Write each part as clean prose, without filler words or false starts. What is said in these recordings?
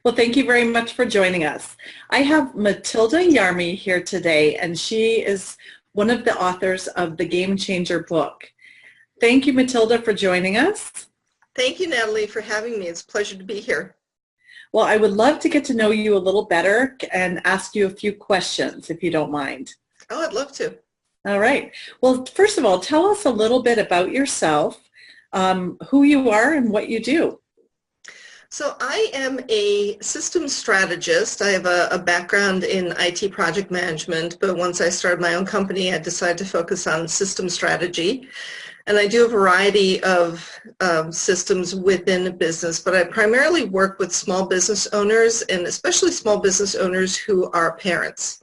Well, thank you very much for joining us. I have Matilda Jarmy here today, and she is one of the authors of the Game Changer book. Thank you, Matilda, for joining us. Thank you, Natalie, for having me. It's a pleasure to be here. Well, I would love to get to know you a little better and ask you a few questions, if you don't mind. Oh, I'd love to. All right. Well, first of all, tell us a little bit about yourself, who you are and what you do. So I am a systems strategist. I have a background in IT project management, but once I started my own company, I decided to focus on system strategy. And I do a variety of systems within a business, but I primarily work with small business owners, and especially small business owners who are parents.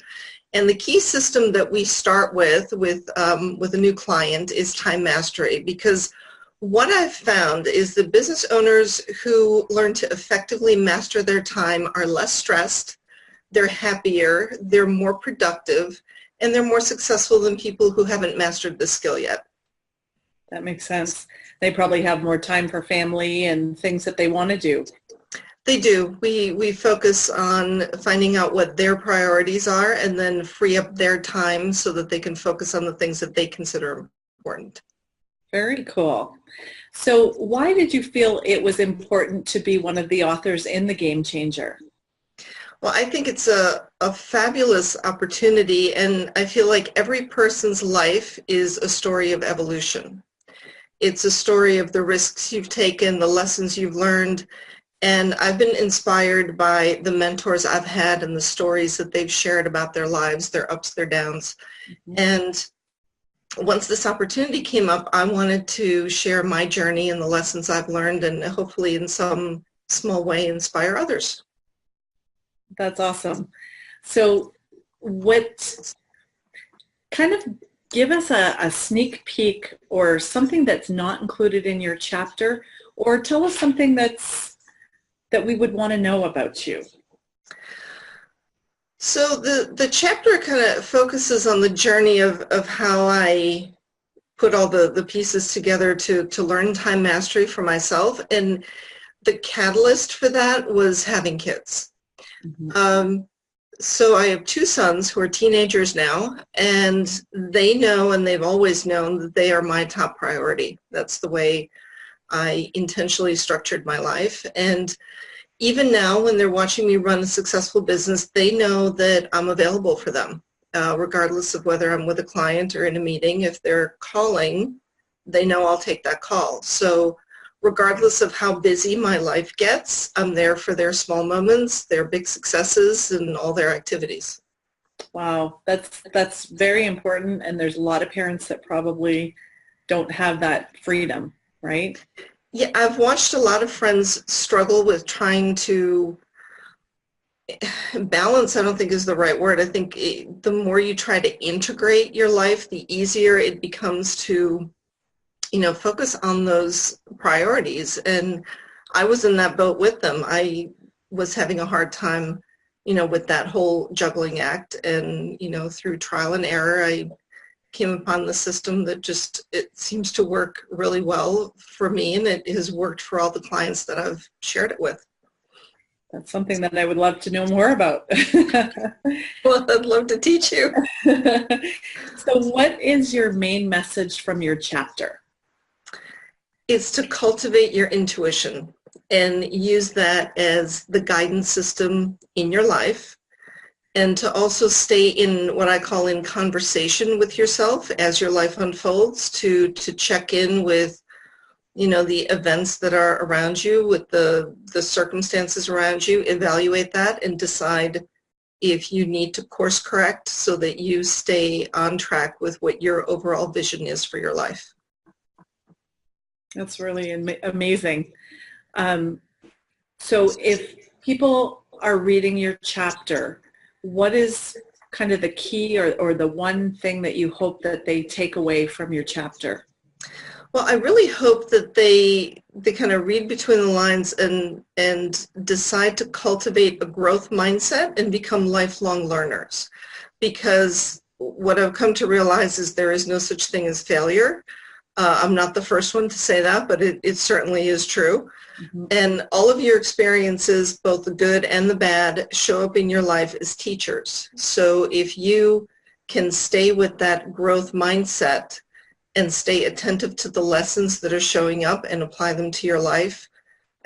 And the key system that we start with a new client is time mastery, because what I've found is the business owners who learn to effectively master their time are less stressed, they're happier, they're more productive, and they're more successful than people who haven't mastered the skill yet. That makes sense. They probably have more time for family and things that they want to do. They do. We focus on finding out what their priorities are and then free up their time so that they can focus on the things that they consider important. Very cool. So why did you feel it was important to be one of the authors in the Game Changer? Well, I think it's a fabulous opportunity, and I feel like every person's life is a story of evolution. It's a story of the risks you've taken, the lessons you've learned, and I've been inspired by the mentors I've had and the stories that they've shared about their lives, their ups, their downs. Mm-hmm. And once this opportunity came up, I wanted to share my journey and the lessons I've learned and hopefully in some small way inspire others. That's awesome. So give us a sneak peek or something that's not included in your chapter, or tell us something that we would want to know about you. So the chapter kind of focuses on the journey of how I put all the pieces together to learn time mastery for myself. And the catalyst for that was having kids. Mm-hmm. So I have two sons who are teenagers now, and they know, and they've always known, that they are my top priority. That's the way I intentionally structured my life. And even now, when they're watching me run a successful business, they know that I'm available for them, regardless of whether I'm with a client or in a meeting. If they're calling, they know I'll take that call. So regardless of how busy my life gets, I'm there for their small moments, their big successes, and all their activities. Wow, that's very important, and there's a lot of parents that probably don't have that freedom, right? Yeah, I've watched a lot of friends struggle with trying to balance. I don't think is the right word. I think the more you try to integrate your life, the easier it becomes to, focus on those priorities. And I was in that boat with them. I was having a hard time, with that whole juggling act. And, through trial and error, I came upon the system that it seems to work really well for me, and it has worked for all the clients that I've shared it with. That's something that I would love to know more about. Well, I'd love to teach you. So what is your main message from your chapter? It's to cultivate your intuition and use that as the guidance system in your life, and to also stay in what I call in conversation with yourself as your life unfolds, to check in with, the events that are around you, with the circumstances around you, evaluate that and decide if you need to course correct so that you stay on track with what your overall vision is for your life. That's really amazing. So if people are reading your chapter, what is kind of the key or the one thing that you hope that they take away from your chapter? Well, I really hope that they kind of read between the lines and decide to cultivate a growth mindset and become lifelong learners. Because what I've come to realize is there is no such thing as failure. I'm not the first one to say that, but it certainly is true. Mhm. And all of your experiences, both the good and the bad, show up in your life as teachers. So if you can stay with that growth mindset and stay attentive to the lessons that are showing up and apply them to your life,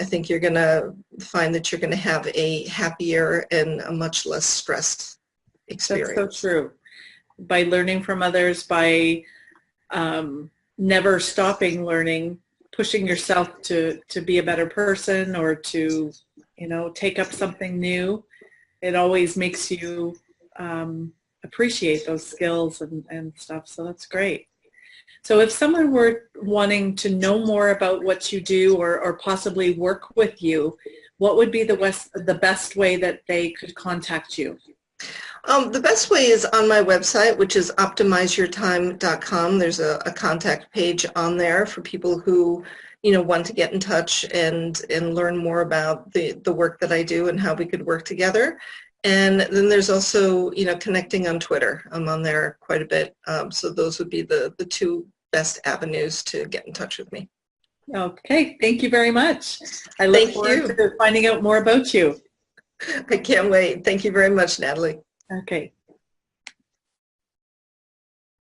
I think you're going to find that you're going to have a happier and a much less stressed experience. That's so true. By learning from others, by never stopping learning, pushing yourself to be a better person or to, take up something new, it always makes you appreciate those skills and stuff. So that's great. So if someone were wanting to know more about what you do or possibly work with you, what would be the best way that they could contact you? The best way is on my website, which is optimizeyourtime.com. There's a contact page on there for people who, want to get in touch and learn more about the work that I do and how we could work together. And then there's also, connecting on Twitter. I'm on there quite a bit. So those would be the two best avenues to get in touch with me. Okay, thank you very much. I look forward to finding out more about you. I can't wait. Thank you very much, Natalie. Okay.